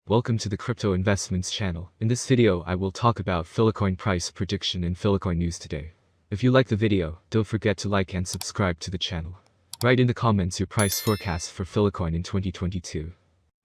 Welcome to the Crypto Investments channel. In this video I will talk about Filecoin price prediction and Filecoin news today. If you like the video, don't forget to like and subscribe to the channel. Write in the comments your price forecast for Filecoin in 2022.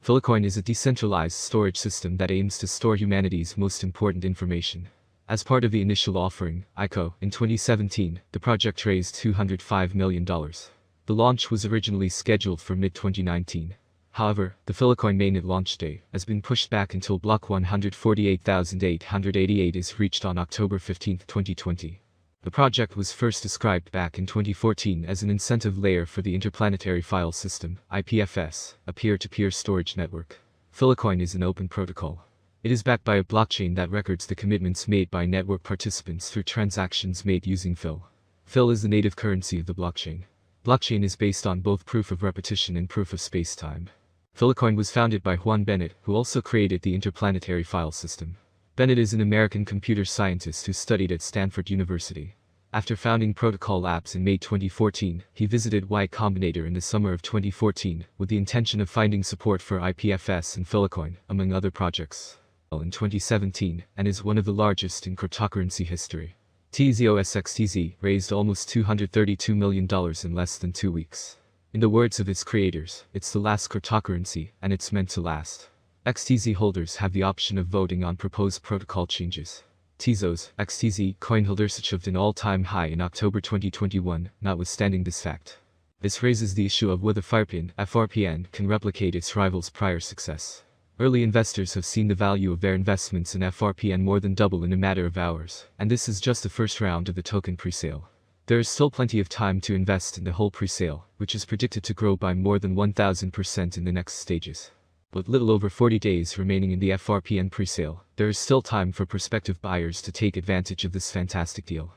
Filecoin is a decentralized storage system that aims to store humanity's most important information. As part of the initial offering, ICO, in 2017, the project raised $205 million. The launch was originally scheduled for mid-2019. However, the Filecoin mainnet launch date has been pushed back until block 148,888 is reached on October 15, 2020. The project was first described back in 2014 as an incentive layer for the Interplanetary File System, IPFS, a peer-to-peer storage network. Filecoin is an open protocol. It is backed by a blockchain that records the commitments made by network participants through transactions made using Fil. Fil is the native currency of the blockchain. Blockchain is based on both proof of repetition and proof of spacetime. Filecoin was founded by Juan Bennett, who also created the Interplanetary File System. Bennett is an American computer scientist who studied at Stanford University. After founding Protocol Labs in May 2014, he visited Y Combinator in the summer of 2014, with the intention of finding support for IPFS and Filecoin, among other projects. In 2017, and is one of the largest in cryptocurrency history. TZOSXTZ raised almost $232 million in less than 2 weeks. In the words of its creators, it's the last cryptocurrency, and it's meant to last. XTZ holders have the option of voting on proposed protocol changes. Tezos, XTZ coin holders achieved an all-time high in October 2021, notwithstanding this fact. This raises the issue of whether FRPN can replicate its rival's prior success. Early investors have seen the value of their investments in FRPN more than double in a matter of hours, and this is just the first round of the token presale. There is still plenty of time to invest in the whole presale, which is predicted to grow by more than 1,000% in the next stages. With little over 40 days remaining in the FRPN presale, there is still time for prospective buyers to take advantage of this fantastic deal.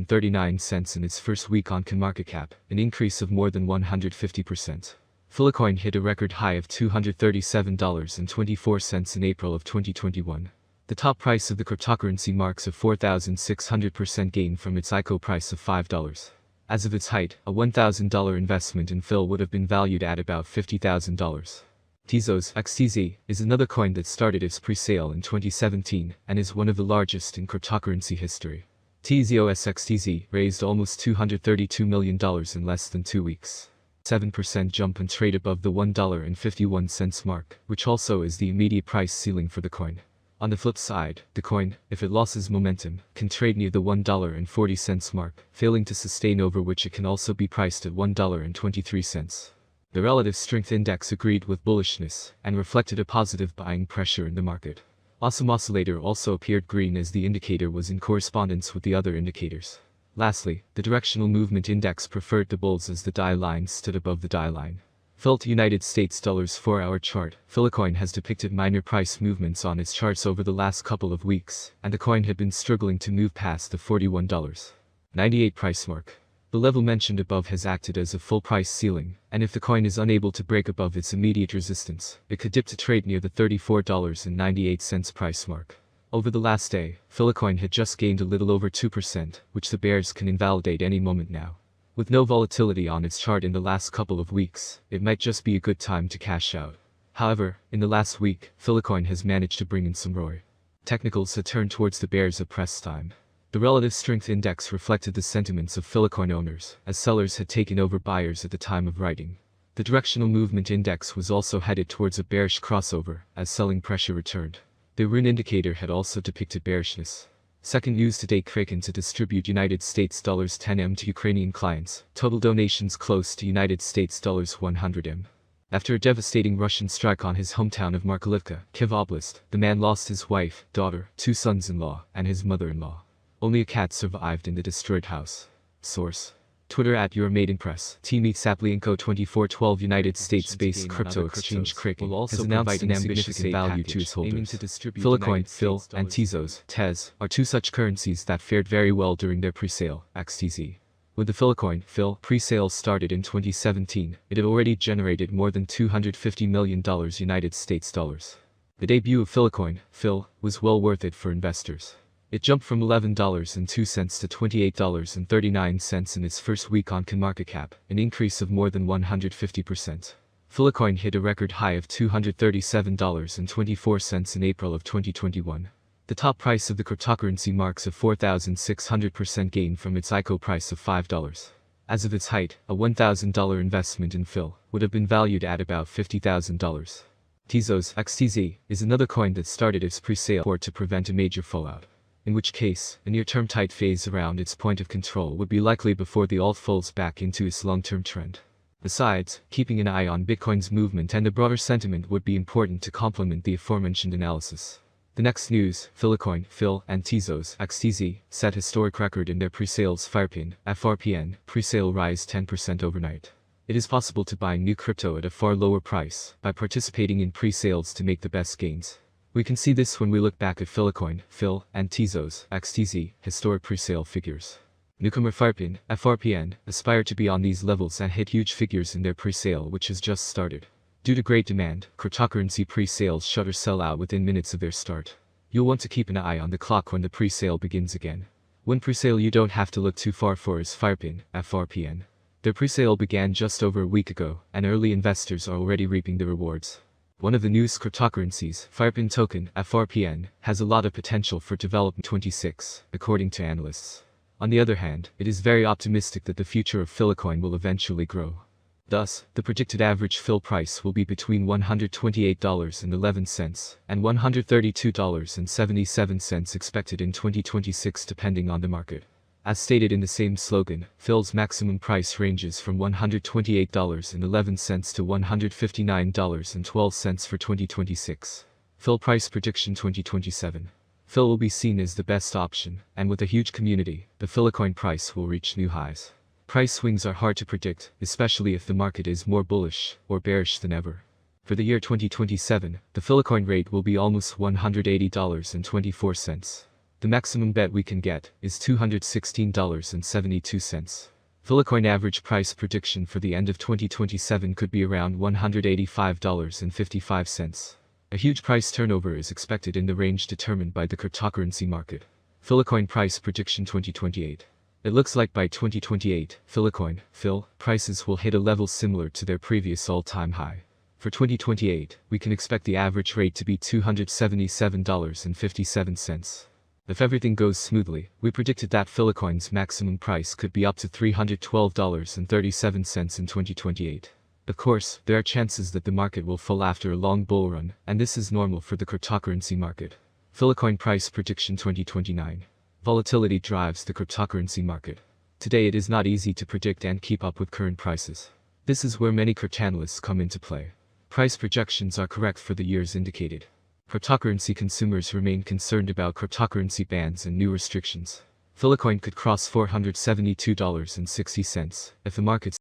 39 cents in its first week on CoinMarketCap, an increase of more than 150%. Filecoin hit a record high of $237.24 in April of 2021. The top price of the cryptocurrency marks a 4,600% gain from its ICO price of $5. As of its height, a $1,000 investment in Fil would have been valued at about $50,000. Tezos XTZ is another coin that started its pre-sale in 2017 and is one of the largest in cryptocurrency history. TZOSXTZ raised almost $232 million in less than 2 weeks. 7% jump and trade above the $1.51 mark, which also is the immediate price ceiling for the coin. On the flip side, the coin, if it loses momentum, can trade near the $1.40 mark, failing to sustain, over which it can also be priced at $1.23. The relative strength index agreed with bullishness, and reflected a positive buying pressure in the market. Awesome Oscillator also appeared green as the indicator was in correspondence with the other indicators. Lastly, the Directional Movement Index preferred the bulls as the die line stood above the die line. Felt United States dollars 4-hour chart, Filecoin has depicted minor price movements on its charts over the last couple of weeks, and the coin had been struggling to move past the $41.98 price mark. The level mentioned above has acted as a full price ceiling, and if the coin is unable to break above its immediate resistance, it could dip to trade near the $34.98 price mark. Over the last day, Filecoin had just gained a little over 2%, which the bears can invalidate any moment now. With no volatility on its chart in the last couple of weeks, it might just be a good time to cash out. However, in the last week, Filecoin has managed to bring in some ROI. Technicals had turned towards the bears at press time. The relative strength index reflected the sentiments of Filecoin owners, as sellers had taken over buyers at the time of writing. The directional movement index was also headed towards a bearish crossover, as selling pressure returned. The RUN indicator had also depicted bearishness. Second news today: Kraken to distribute United States dollars 10M to Ukrainian clients, total donations close to United States dollars 100M. After a devastating Russian strike on his hometown of Markalivka, Kiev Oblast, the man lost his wife, daughter, 2 sons-in-law, and his mother-in-law. Only a cat survived in the destroyed house. Source: Twitter @YourMaidenPress. Team Saplienko 2412. United States-based crypto exchange Kraken has announced an ambitious value to its holders. Filecoin, Fil, and Tezos, Tez, are 2 such currencies that fared very well during their pre-sale, XTZ. When the Filecoin, Fil, pre-sale started in 2017, it had already generated more than $250 million United States dollars. The debut of Filecoin, Fil, was well worth it for investors. It jumped from $11.02 to $28.39 in its first week on CoinMarketCap, an increase of more than 150%. Filecoin hit a record high of $237.24 in April of 2021. The top price of the cryptocurrency marks a 4,600% gain from its ICO price of $5. As of its height, a $1,000 investment in Fil would have been valued at about $50,000. Tezos XTZ is another coin that started its pre-sale to prevent a major fallout, in which case, a near-term tight phase around its point of control would be likely before the alt falls back into its long-term trend. Besides, keeping an eye on Bitcoin's movement and the broader sentiment would be important to complement the aforementioned analysis. The next news, Filecoin, Fil, and Tezos XTZ set historic record in their pre-sales Filecoin, FRPN, pre-sale rise 10% overnight. It is possible to buy new crypto at a far lower price by participating in pre-sales to make the best gains. We can see this when we look back at Filecoin, Fil, and Tezos XTZ historic pre-sale figures. Newcomer Filecoin, FRPN, aspire to be on these levels and hit huge figures in their pre-sale which has just started. Due to great demand, cryptocurrency pre-sales shutter sell out within minutes of their start. You'll want to keep an eye on the clock when the pre-sale begins again. One pre-sale you don't have to look too far for is Filecoin, FRPN. Their pre-sale began just over a week ago, and early investors are already reaping the rewards. One of the newest cryptocurrencies, Filecoin token, FRPN, has a lot of potential for development 26, according to analysts. On the other hand, it is very optimistic that the future of Filecoin will eventually grow. Thus, the predicted average Fil price will be between $128.11 and $132.77 expected in 2026 depending on the market. As stated in the same slogan, Fil's maximum price ranges from $128.11 to $159.12 for 2026. Fil price prediction 2027. Fil will be seen as the best option, and with a huge community, the Filecoin price will reach new highs. Price swings are hard to predict, especially if the market is more bullish or bearish than ever. For the year 2027, the Filecoin rate will be almost $180.24. The maximum bet we can get is $216.72. Filecoin average price prediction for the end of 2027 could be around $185.55. A huge price turnover is expected in the range determined by the cryptocurrency market. Filecoin price prediction 2028. It looks like by 2028, Filecoin, Fil, prices will hit a level similar to their previous all-time high. For 2028, we can expect the average rate to be $277.57. If everything goes smoothly, we predicted that Filecoin's maximum price could be up to $312.37 in 2028. Of course, there are chances that the market will fall after a long bull run, and this is normal for the cryptocurrency market. Filecoin price prediction 2029. Volatility drives the cryptocurrency market. Today it is not easy to predict and keep up with current prices. This is where many cryptanalysts come into play. Price projections are correct for the years indicated. Cryptocurrency consumers remain concerned about cryptocurrency bans and new restrictions. Filecoin could cross $472.60 if the market